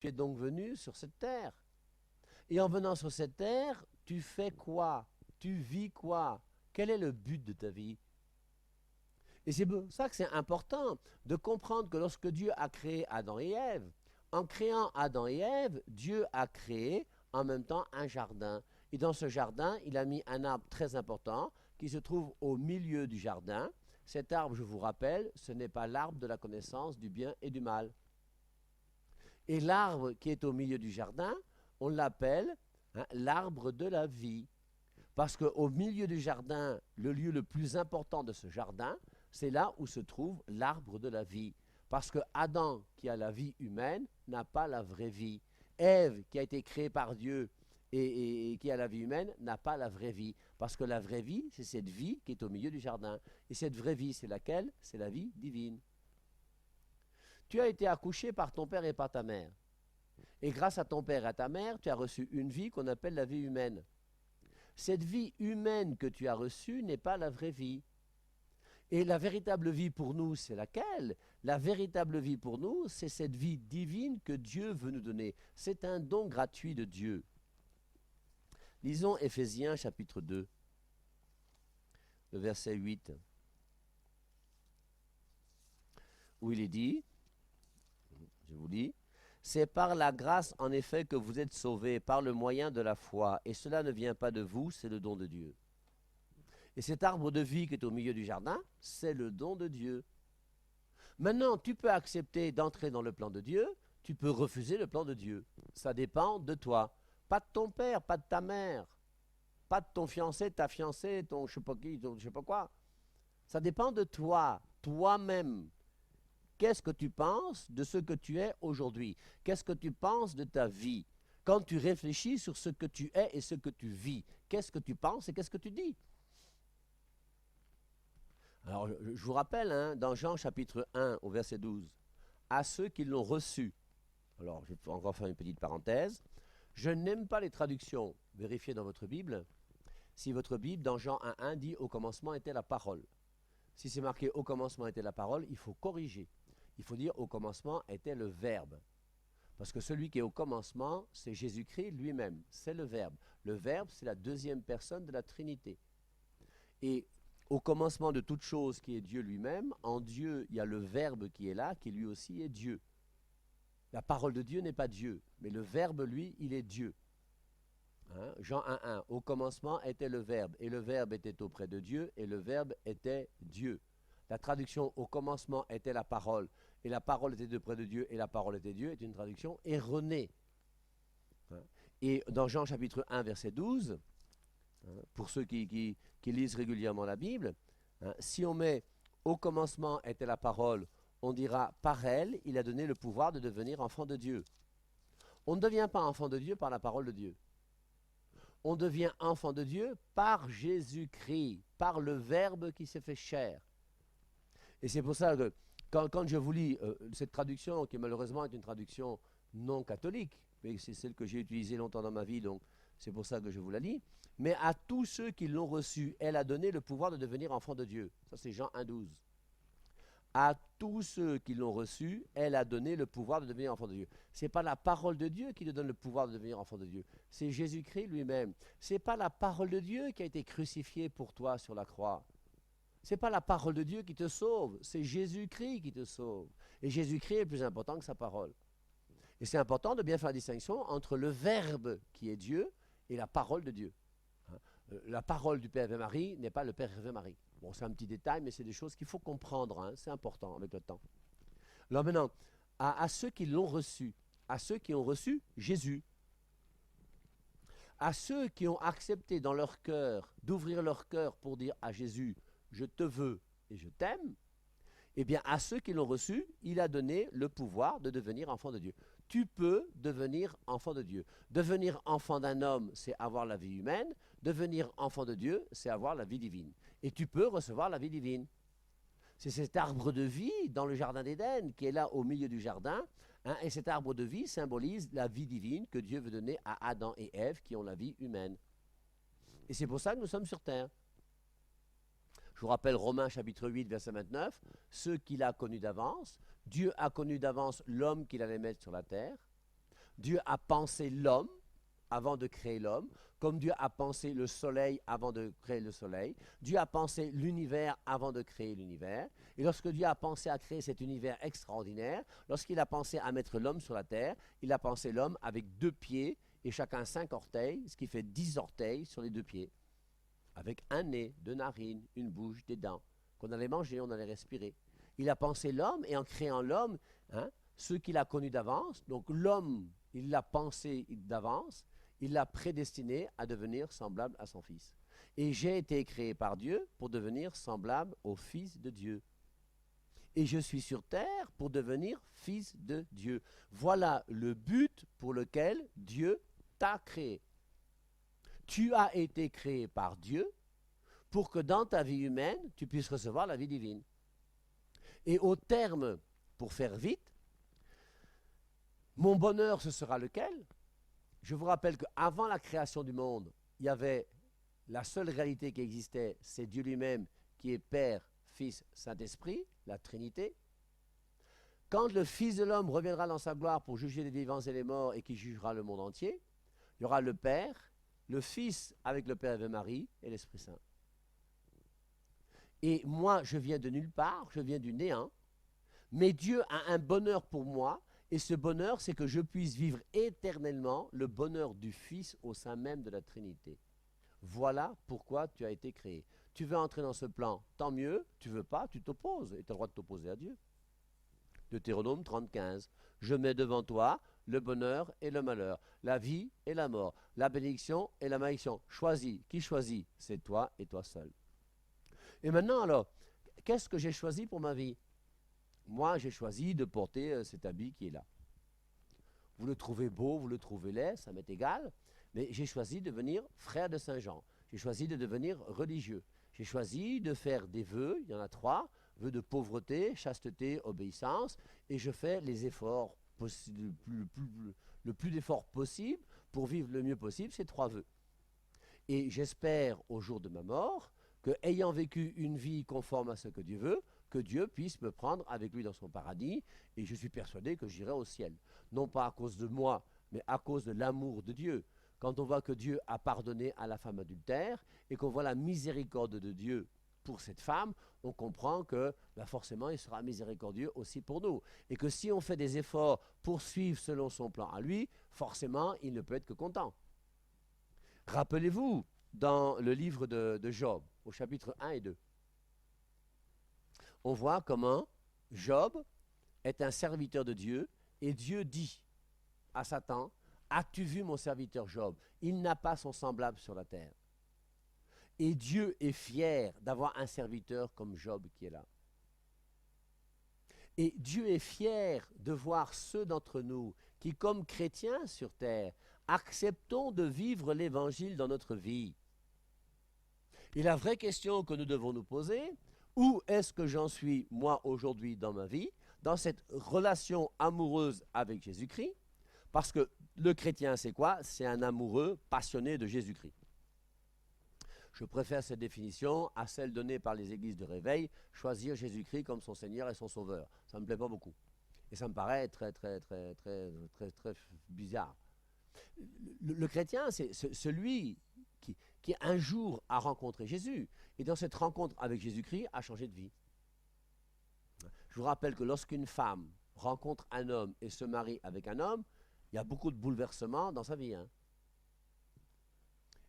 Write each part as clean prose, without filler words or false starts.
Tu es donc venu sur cette terre. Et en venant sur cette terre, tu fais quoi? Tu vis quoi? Quel est le but de ta vie? Et c'est pour ça que c'est important de comprendre que lorsque Dieu a créé Adam et Ève, en créant Adam et Ève, Dieu a créé en même temps un jardin. Et dans ce jardin, il a mis un arbre très important qui se trouve au milieu du jardin. Cet arbre, je vous rappelle, ce n'est pas l'arbre de la connaissance du bien et du mal. Et l'arbre qui est au milieu du jardin, on l'appelle l'arbre de la vie. Parce qu'au milieu du jardin, le lieu le plus important de ce jardin, c'est là où se trouve l'arbre de la vie. Parce que Adam, qui a la vie humaine, n'a pas la vraie vie. Ève, qui a été créée par Dieu et qui a la vie humaine, n'a pas la vraie vie. Parce que la vraie vie, c'est cette vie qui est au milieu du jardin. Et cette vraie vie, c'est laquelle? C'est la vie divine. Tu as été accouché par ton père et par ta mère. Et grâce à ton père et à ta mère, tu as reçu une vie qu'on appelle la vie humaine. Cette vie humaine que tu as reçue n'est pas la vraie vie. Et la véritable vie pour nous, c'est laquelle? La véritable vie pour nous, c'est cette vie divine que Dieu veut nous donner. C'est un don gratuit de Dieu. Lisons Éphésiens chapitre 2, le verset 8, où il est dit, je vous lis, c'est par la grâce en effet que vous êtes sauvés, par le moyen de la foi, et cela ne vient pas de vous, c'est le don de Dieu. Et cet arbre de vie qui est au milieu du jardin, c'est le don de Dieu. Maintenant, tu peux accepter d'entrer dans le plan de Dieu, tu peux refuser le plan de Dieu. Ça dépend de toi. Pas de ton père, pas de ta mère, pas de ton fiancé, ta fiancée, ton je sais pas qui, ton je sais pas quoi. Ça dépend de toi, toi-même. Qu'est-ce que tu penses de ce que tu es aujourd'hui? Qu'est-ce que tu penses de ta vie? Quand tu réfléchis sur ce que tu es et ce que tu vis, qu'est-ce que tu penses et qu'est-ce que tu dis? Alors, je vous rappelle, dans Jean chapitre 1 au verset 12, à ceux qui l'ont reçu. Alors, je vais encore faire une petite parenthèse. Je n'aime pas les traductions. Vérifiez dans votre Bible. Si votre Bible, dans Jean 1.1, dit au commencement était la parole. Si c'est marqué au commencement était la parole, il faut corriger. Il faut dire au commencement était le Verbe. Parce que celui qui est au commencement, c'est Jésus-Christ lui-même. C'est le Verbe. Le Verbe, c'est la deuxième personne de la Trinité. Et au commencement de toute chose qui est Dieu lui-même, en Dieu, il y a le Verbe qui est là, qui lui aussi est Dieu. La parole de Dieu n'est pas Dieu, mais le Verbe, lui, il est Dieu. Jean 1.1, au commencement était le Verbe, et le Verbe était auprès de Dieu, et le Verbe était Dieu. La traduction au commencement était la parole, et la parole était auprès de Dieu, et la parole était Dieu, est une traduction erronée. Et dans Jean chapitre 1, verset 12, pour ceux qui lisent régulièrement la Bible, si on met au commencement était la parole, on dira par elle, il a donné le pouvoir de devenir enfant de Dieu. On ne devient pas enfant de Dieu par la parole de Dieu. On devient enfant de Dieu par Jésus-Christ, par le Verbe qui s'est fait chair. Et c'est pour ça que quand je vous lis cette traduction, qui malheureusement est une traduction non catholique, mais c'est celle que j'ai utilisée longtemps dans ma vie, donc c'est pour ça que je vous la lis, mais à tous ceux qui l'ont reçu, elle a donné le pouvoir de devenir enfant de Dieu. Ça c'est Jean 1.12. À tous ceux qui l'ont reçu, elle a donné le pouvoir de devenir enfant de Dieu. Ce n'est pas la parole de Dieu qui te donne le pouvoir de devenir enfant de Dieu. C'est Jésus-Christ lui-même. Ce n'est pas la parole de Dieu qui a été crucifiée pour toi sur la croix. Ce n'est pas la parole de Dieu qui te sauve. C'est Jésus-Christ qui te sauve. Et Jésus-Christ est plus important que sa parole. Et c'est important de bien faire la distinction entre le Verbe qui est Dieu et la parole de Dieu. La parole du Père Ave Marie n'est pas le Père Ave Marie. Bon, c'est un petit détail, mais c'est des choses qu'il faut comprendre. C'est important avec le temps. Alors maintenant, à ceux qui l'ont reçu, à ceux qui ont reçu Jésus, à ceux qui ont accepté dans leur cœur d'ouvrir leur cœur pour dire à Jésus, je te veux et je t'aime, eh bien à ceux qui l'ont reçu, il a donné le pouvoir de devenir enfant de Dieu. Tu peux devenir enfant de Dieu. Devenir enfant d'un homme, c'est avoir la vie humaine. Devenir enfant de Dieu, c'est avoir la vie divine. Et tu peux recevoir la vie divine. C'est cet arbre de vie dans le jardin d'Éden qui est là au milieu du jardin. Et cet arbre de vie symbolise la vie divine que Dieu veut donner à Adam et Ève qui ont la vie humaine. Et c'est pour ça que nous sommes sur terre. Je vous rappelle Romains chapitre 8, verset 29. Ceux qu'il a connus d'avance, Dieu a connu d'avance l'homme qu'il allait mettre sur la terre. Dieu a pensé l'homme avant de créer l'homme, comme Dieu a pensé le soleil avant de créer le soleil. Dieu a pensé l'univers avant de créer l'univers. Et lorsque Dieu a pensé à créer cet univers extraordinaire, lorsqu'il a pensé à mettre l'homme sur la terre, il a pensé l'homme avec 2 pieds et chacun 5 orteils, ce qui fait 10 orteils sur les 2 pieds, avec un nez, 2 narines, une bouche, des dents, qu'on allait manger, on allait respirer. Il a pensé l'homme, et en créant l'homme, ceux qu'il a connus d'avance, donc l'homme, il l'a pensé d'avance, il l'a prédestiné à devenir semblable à son Fils. Et j'ai été créé par Dieu pour devenir semblable au Fils de Dieu. Et je suis sur terre pour devenir fils de Dieu. Voilà le but pour lequel Dieu t'a créé. Tu as été créé par Dieu pour que dans ta vie humaine, tu puisses recevoir la vie divine. Et au terme, pour faire vite, mon bonheur, ce sera lequel? Je vous rappelle qu'avant la création du monde, il y avait la seule réalité qui existait, c'est Dieu lui-même qui est Père, Fils, Saint-Esprit, la Trinité. Quand le Fils de l'homme reviendra dans sa gloire pour juger les vivants et les morts et qui jugera le monde entier, il y aura le Père, le Fils avec le Père et Marie et l'Esprit Saint. Et moi, je viens de nulle part, je viens du néant, mais Dieu a un bonheur pour moi, et ce bonheur, c'est que je puisse vivre éternellement le bonheur du Fils au sein même de la Trinité. Voilà pourquoi tu as été créé. Tu veux entrer dans ce plan, tant mieux. Tu veux pas, tu t'opposes, et tu as le droit de t'opposer à Dieu. Deutéronome 30,15. Je mets devant toi le bonheur et le malheur, la vie et la mort, la bénédiction et la malédiction. Choisis. Qui choisit? C'est toi et toi seul. Et maintenant alors, qu'est-ce que j'ai choisi pour ma vie? Moi, j'ai choisi de porter cet habit qui est là. Vous le trouvez beau, vous le trouvez laid, ça m'est égal, mais j'ai choisi de devenir frère de Saint Jean. J'ai choisi de devenir religieux. J'ai choisi de faire des vœux, il y en a 3, vœux de pauvreté, chasteté, obéissance, et je fais les efforts, le plus d'efforts possible pour vivre le mieux possible ces 3 vœux. Et j'espère au jour de ma mort que, ayant vécu une vie conforme à ce que Dieu veut, que Dieu puisse me prendre avec lui dans son paradis, et je suis persuadé que j'irai au ciel. Non pas à cause de moi, mais à cause de l'amour de Dieu. Quand on voit que Dieu a pardonné à la femme adultère, et qu'on voit la miséricorde de Dieu pour cette femme, on comprend que forcément il sera miséricordieux aussi pour nous. Et que si on fait des efforts pour suivre selon son plan à lui, forcément il ne peut être que content. Rappelez-vous, dans le livre de Job, au chapitre 1 et 2, on voit comment Job est un serviteur de Dieu, et Dieu dit à Satan, « As-tu vu mon serviteur Job? Il n'a pas son semblable sur la terre. » Et Dieu est fier d'avoir un serviteur comme Job qui est là. Et Dieu est fier de voir ceux d'entre nous qui, comme chrétiens sur terre, acceptons de vivre l'évangile dans notre vie. Et la vraie question que nous devons nous poser, où est-ce que j'en suis, moi, aujourd'hui, dans ma vie, dans cette relation amoureuse avec Jésus-Christ? Parce que le chrétien, c'est quoi? C'est un amoureux passionné de Jésus-Christ. Je préfère cette définition à celle donnée par les églises de réveil, choisir Jésus-Christ comme son Seigneur et son Sauveur. Ça ne me plaît pas beaucoup. Et ça me paraît très bizarre. Le chrétien, c'est celui qui un jour a rencontré Jésus, et dans cette rencontre avec Jésus-Christ a changé de vie. Je vous rappelle que lorsqu'une femme rencontre un homme et se marie avec un homme, il y a beaucoup de bouleversements dans sa vie.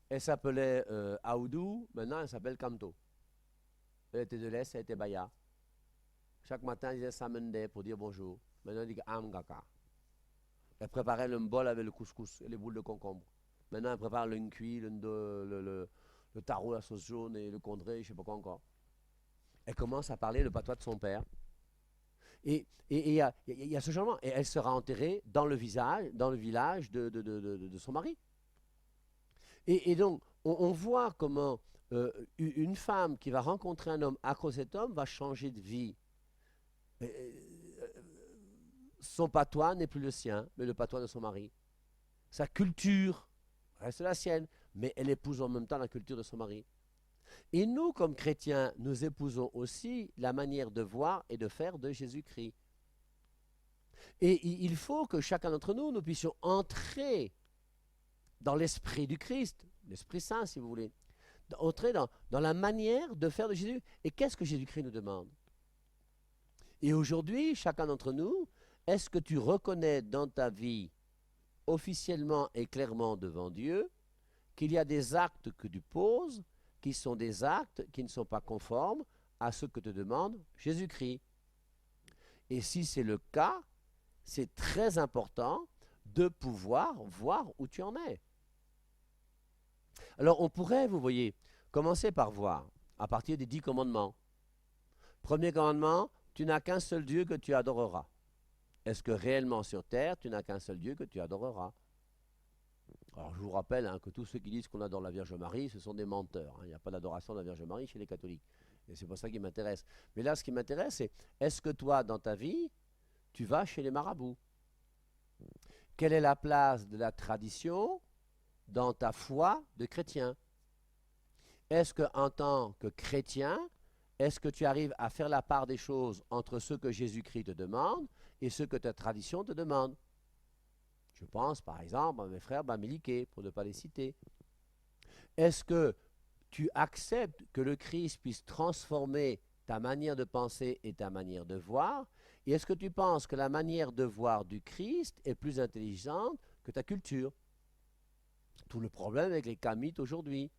Elle s'appelait Aoudou, maintenant elle s'appelle Kanto. Elle était de l'Est, elle était Baya. Chaque matin, elle disait Samende pour dire bonjour. Maintenant, elle dit Amgaka. Elle préparait le mbol avec le couscous et les boules de concombre. Maintenant, elle prépare le nkui, le taro, la sauce jaune et le condré, je ne sais pas quoi encore. Elle commence à parler le patois de son père. Et il y a ce changement. Et elle sera enterrée dans le village de son mari. Et donc, on voit comment une femme qui va rencontrer un homme à cause de cet homme va changer de vie. Son patois n'est plus le sien, mais le patois de son mari. Sa culture reste la sienne, mais elle épouse en même temps la culture de son mari. Et nous, comme chrétiens, nous épousons aussi la manière de voir et de faire de Jésus-Christ. Et il faut que chacun d'entre nous, nous puissions entrer dans l'esprit du Christ, l'Esprit Saint si vous voulez, entrer dans la manière de faire de Jésus. Et qu'est-ce que Jésus-Christ nous demande? Et aujourd'hui, chacun d'entre nous, est-ce que tu reconnais dans ta vie, officiellement et clairement devant Dieu, qu'il y a des actes que tu poses qui sont des actes qui ne sont pas conformes à ce que te demande Jésus-Christ? Et si c'est le cas, c'est très important de pouvoir voir où tu en es. Alors on pourrait, vous voyez, commencer par voir, à partir des 10 commandements. Premier commandement, tu n'as qu'un seul Dieu que tu adoreras. Est-ce que réellement sur terre, tu n'as qu'un seul Dieu que tu adoreras? Alors je vous rappelle que tous ceux qui disent qu'on adore la Vierge Marie, ce sont des menteurs. Il n'y a pas d'adoration de la Vierge Marie chez les catholiques. Et c'est pour ça qui m'intéresse. Mais là, ce qui m'intéresse, c'est est-ce que toi, dans ta vie, tu vas chez les marabouts? Quelle est la place de la tradition dans ta foi de chrétien? Est-ce qu'en tant que chrétien, est-ce que tu arrives à faire la part des choses entre ce que Jésus-Christ te demande et ce que ta tradition te demande? Je pense par exemple à mes frères Bamileke, pour ne pas les citer. Est-ce que tu acceptes que le Christ puisse transformer ta manière de penser et ta manière de voir? Et est-ce que tu penses que la manière de voir du Christ est plus intelligente que ta culture? Tout le problème avec les Kamites aujourd'hui.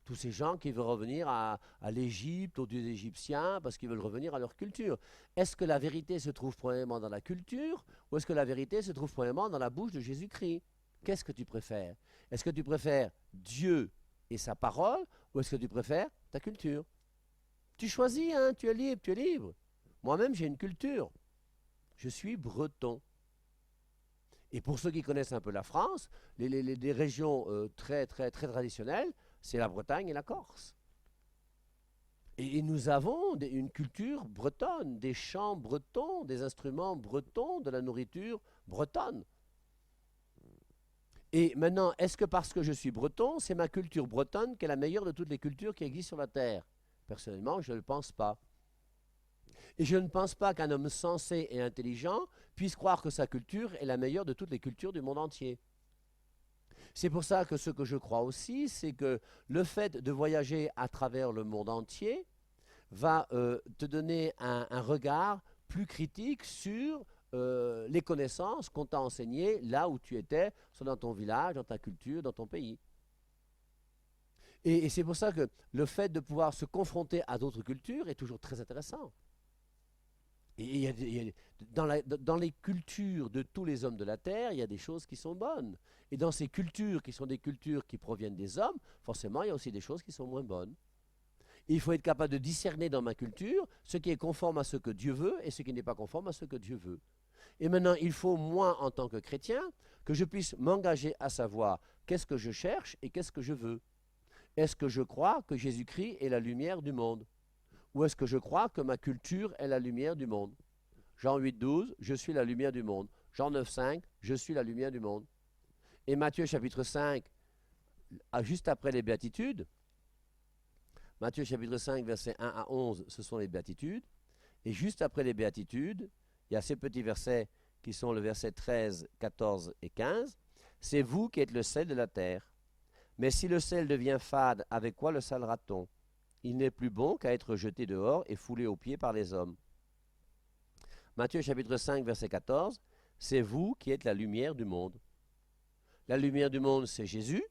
Tous ces gens qui veulent revenir à l'Égypte, aux dieux égyptiens, parce qu'ils veulent revenir à leur culture. Est-ce que la vérité se trouve premièrement dans la culture, ou est-ce que la vérité se trouve premièrement dans la bouche de Jésus-Christ? Qu'est-ce que tu préfères? Est-ce que tu préfères Dieu et sa parole, ou est-ce que tu préfères ta culture? Tu choisis, tu es libre, tu es libre. Moi-même, j'ai une culture. Je suis breton. Et pour ceux qui connaissent un peu la France, les régions très traditionnelles, c'est la Bretagne et la Corse. Et nous avons une culture bretonne, des chants bretons, des instruments bretons, de la nourriture bretonne. Et maintenant, est-ce que parce que je suis breton, c'est ma culture bretonne qui est la meilleure de toutes les cultures qui existent sur la Terre? Personnellement, je ne le pense pas. Et je ne pense pas qu'un homme sensé et intelligent puisse croire que sa culture est la meilleure de toutes les cultures du monde entier. C'est pour ça que ce que je crois aussi, c'est que le fait de voyager à travers le monde entier va te donner un regard plus critique sur les connaissances qu'on t'a enseignées là où tu étais, soit dans ton village, dans ta culture, dans ton pays. Et c'est pour ça que le fait de pouvoir se confronter à d'autres cultures est toujours très intéressant. Et dans les cultures de tous les hommes de la Terre, il y a des choses qui sont bonnes. Et dans ces cultures qui sont des cultures qui proviennent des hommes, forcément, il y a aussi des choses qui sont moins bonnes. Et il faut être capable de discerner dans ma culture ce qui est conforme à ce que Dieu veut et ce qui n'est pas conforme à ce que Dieu veut. Et maintenant, il faut, moi, en tant que chrétien, que je puisse m'engager à savoir qu'est-ce que je cherche et qu'est-ce que je veux. Est-ce que je crois que Jésus-Christ est la lumière du monde? Ou est-ce que je crois que ma culture est la lumière du monde? Jean 8,12, je suis la lumière du monde. Jean 9,5, je suis la lumière du monde. Et Matthieu chapitre 5, juste après les béatitudes, Matthieu chapitre 5, versets 1 à 11, ce sont les béatitudes. Et juste après les béatitudes, il y a ces petits versets qui sont le verset 13, 14 et 15. C'est vous qui êtes le sel de la terre. Mais si le sel devient fade, avec quoi le salera-t-on? Il n'est plus bon qu'à être jeté dehors et foulé aux pieds par les hommes. Matthieu chapitre 5, verset 14, c'est vous qui êtes la lumière du monde. La lumière du monde, c'est Jésus.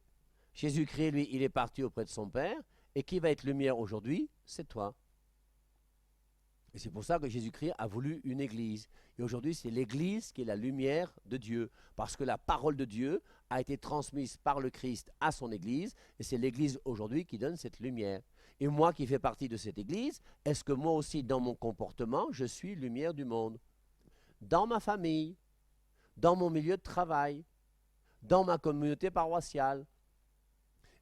Jésus-Christ, lui, il est parti auprès de son Père. Et qui va être lumière aujourd'hui? C'est toi. Et c'est pour ça que Jésus-Christ a voulu une église. Et aujourd'hui, c'est l'église qui est la lumière de Dieu. Parce que la parole de Dieu a été transmise par le Christ à son église. Et c'est l'église aujourd'hui qui donne cette lumière. Et moi qui fais partie de cette église, est-ce que moi aussi, dans mon comportement, je suis lumière du monde? Dans ma famille, dans mon milieu de travail, dans ma communauté paroissiale,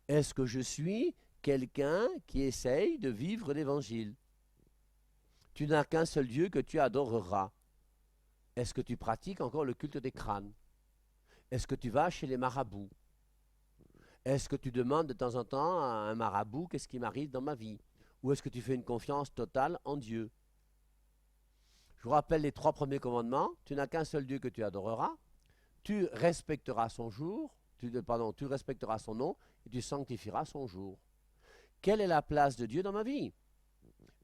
est-ce que je suis quelqu'un qui essaye de vivre l'évangile? Tu n'as qu'un seul Dieu que tu adoreras. Est-ce que tu pratiques encore le culte des crânes? Est-ce que tu vas chez les marabouts? Est-ce que tu demandes de temps en temps à un marabout qu'est-ce qui m'arrive dans ma vie? Ou est-ce que tu fais une confiance totale en Dieu? Je vous rappelle les 3 premiers commandements. Tu n'as qu'un seul Dieu que tu adoreras. Tu respecteras son jour, tu respecteras son nom et tu sanctifieras son jour. Quelle est la place de Dieu dans ma vie?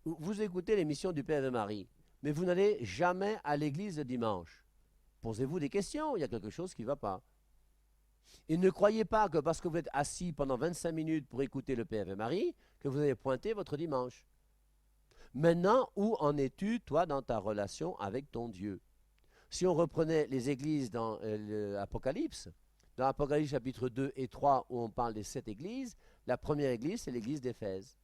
Vous écoutez l'émission du Père et de Marie, mais vous n'allez jamais à l'église le dimanche. Posez-vous des questions, il y a quelque chose qui ne va pas. Et ne croyez pas que parce que vous êtes assis pendant 25 minutes pour écouter le Père et Marie, que vous avez pointé votre dimanche. Maintenant, où en es-tu, toi, dans ta relation avec ton Dieu? Si on reprenait les églises dans l'Apocalypse, dans l'Apocalypse chapitre 2 et 3, où on parle des 7 églises, la première église, c'est l'église d'Éphèse.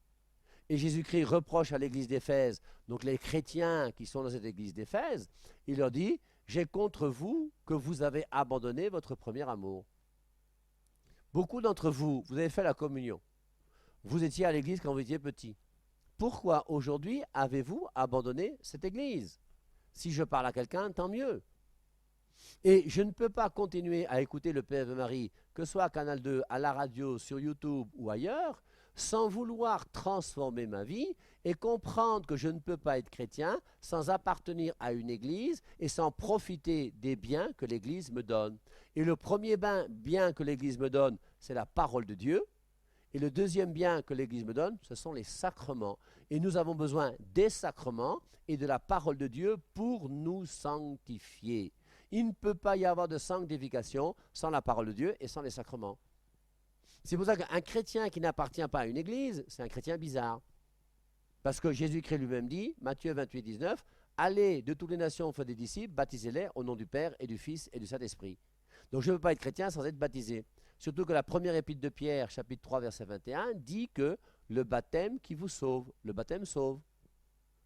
Et Jésus-Christ reproche à l'église d'Éphèse, donc les chrétiens qui sont dans cette église d'Éphèse, il leur dit, j'ai contre vous que vous avez abandonné votre premier amour. Beaucoup d'entre vous, vous avez fait la communion. Vous étiez à l'église quand vous étiez petit. Pourquoi aujourd'hui avez-vous abandonné cette église? Si je parle à quelqu'un, tant mieux. Et je ne peux pas continuer à écouter le Père de Marie, que ce soit à Canal 2, à la radio, sur YouTube ou ailleurs, sans vouloir transformer ma vie et comprendre que je ne peux pas être chrétien sans appartenir à une église et sans profiter des biens que l'église me donne. Et le premier bien que l'église me donne, c'est la parole de Dieu. Et le deuxième bien que l'église me donne, ce sont les sacrements. Et nous avons besoin des sacrements et de la parole de Dieu pour nous sanctifier. Il ne peut pas y avoir de sanctification sans la parole de Dieu et sans les sacrements. C'est pour ça qu'un chrétien qui n'appartient pas à une église, c'est un chrétien bizarre. Parce que Jésus-Christ lui-même dit, Matthieu 28, 19, « Allez de toutes les nations, faites des disciples, baptisez-les au nom du Père et du Fils et du Saint-Esprit. » Donc je ne peux pas être chrétien sans être baptisé. Surtout que la première épître de Pierre, chapitre 3, verset 21, dit que le baptême qui vous sauve, le baptême sauve.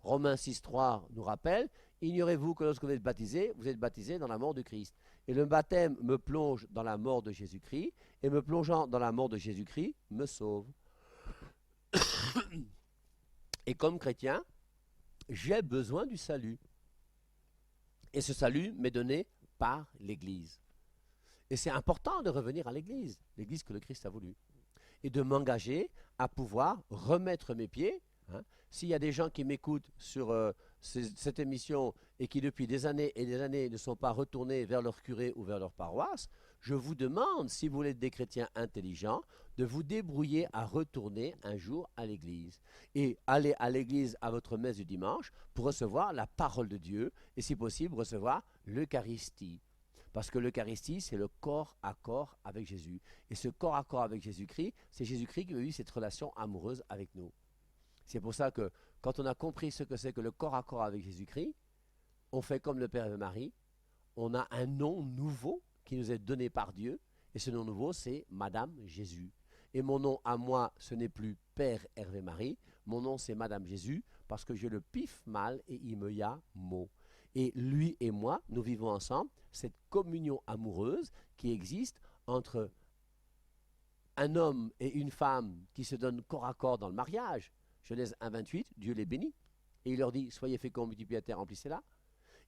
Romains 6, 3 nous rappelle, « Ignorez-vous que lorsque vous êtes baptisé dans la mort de Christ. » Et le baptême me plonge dans la mort de Jésus-Christ, et me plongeant dans la mort de Jésus-Christ, me sauve. Et comme chrétien, j'ai besoin du salut. Et ce salut m'est donné par l'Église. Et c'est important de revenir à l'Église que le Christ a voulu. Et de m'engager à pouvoir remettre mes pieds. S'il y a des gens qui m'écoutent sur cette émission et qui depuis des années et des années ne sont pas retournés vers leur curé ou vers leur paroisse, je vous demande, si vous voulez être des chrétiens intelligents, de vous débrouiller à retourner un jour à l'église. Et aller à l'église à votre messe du dimanche pour recevoir la parole de Dieu et si possible recevoir l'Eucharistie. Parce que l'Eucharistie, c'est le corps à corps avec Jésus. Et ce corps à corps avec Jésus-Christ, c'est Jésus-Christ qui a eu cette relation amoureuse avec nous. C'est pour ça que quand on a compris ce que c'est que le corps à corps avec Jésus-Christ, on fait comme le Père et Marie, on a un nom nouveau qui nous est donné par Dieu, et ce nom nouveau, c'est Madame Jésus. Et mon nom à moi, ce n'est plus Père Hervé Marie, mon nom c'est Madame Jésus, parce que je le piffe mal et il me y a mot. Et lui et moi, nous vivons ensemble cette communion amoureuse qui existe entre un homme et une femme qui se donnent corps à corps dans le mariage. Genèse 1, 28, Dieu les bénit. Et il leur dit, soyez féconds, multipliez la terre, remplissez-la.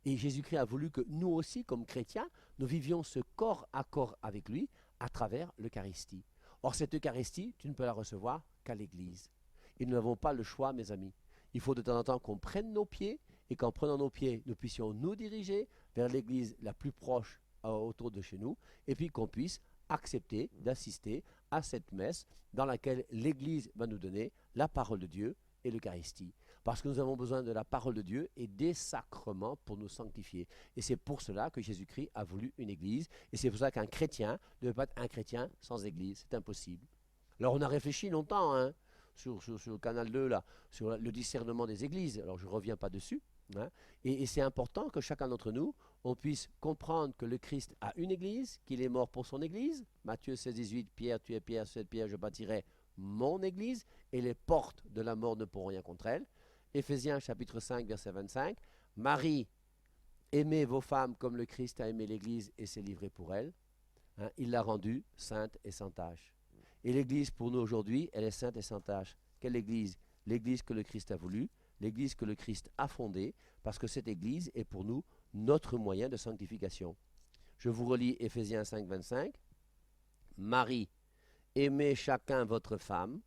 Et Jésus-Christ a voulu que nous aussi, comme chrétiens, nous vivions ce corps à corps avec lui à travers l'Eucharistie. Or, cette Eucharistie, tu ne peux la recevoir qu'à l'Église. Et nous n'avons pas le choix, mes amis. Il faut de temps en temps qu'on prenne nos pieds et qu'en prenant nos pieds, nous puissions nous diriger vers l'Église la plus proche autour de chez nous et puis qu'on puisse accepter d'assister à cette messe dans laquelle l'Église va nous donner la parole de Dieu et l'Eucharistie. Parce que nous avons besoin de la parole de Dieu et des sacrements pour nous sanctifier. Et c'est pour cela que Jésus-Christ a voulu une église. Et c'est pour ça qu'un chrétien ne peut pas être un chrétien sans église. C'est impossible. Alors on a réfléchi longtemps sur le canal 2, là, sur le discernement des églises. Alors je ne reviens pas dessus. Et c'est important que chacun d'entre nous, on puisse comprendre que le Christ a une église, qu'il est mort pour son église. Matthieu 16, 18, Pierre, tu es Pierre, sur cette pierre je bâtirai mon église, et les portes de la mort ne pourront rien contre elle. Éphésiens chapitre 5, verset 25. Marie, aimez vos femmes comme le Christ a aimé l'Église et s'est livré pour elle. Il l'a rendue sainte et sans tache. Et l'Église pour nous aujourd'hui, elle est sainte et sans tache. Quelle Église? L'Église que le Christ a voulu, l'Église que le Christ a fondée, parce que cette Église est pour nous notre moyen de sanctification. Je vous relis Éphésiens 5, 25. Marie, aimez chacun votre femme,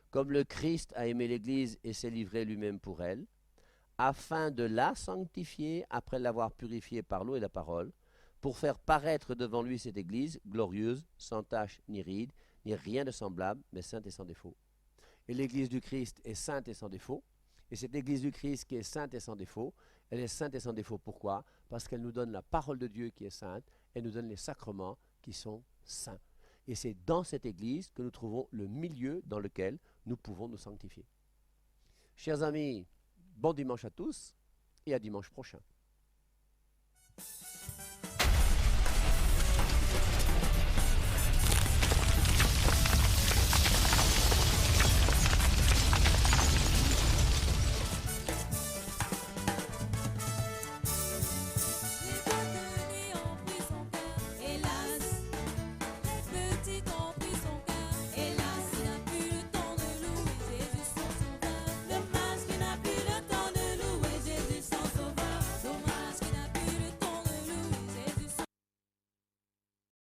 comme le Christ a aimé l'Église et s'est livré lui-même pour elle, afin de la sanctifier après l'avoir purifiée par l'eau et la parole, pour faire paraître devant lui cette Église glorieuse, sans tache ni ride, ni rien de semblable, mais sainte et sans défaut. Et l'Église du Christ est sainte et sans défaut. Et cette Église du Christ qui est sainte et sans défaut, elle est sainte et sans défaut. Pourquoi? Parce qu'elle nous donne la parole de Dieu qui est sainte, elle nous donne les sacrements qui sont saints. Et c'est dans cette Église que nous trouvons le milieu dans lequel nous pouvons nous sanctifier. Chers amis, bon dimanche à tous et à dimanche prochain.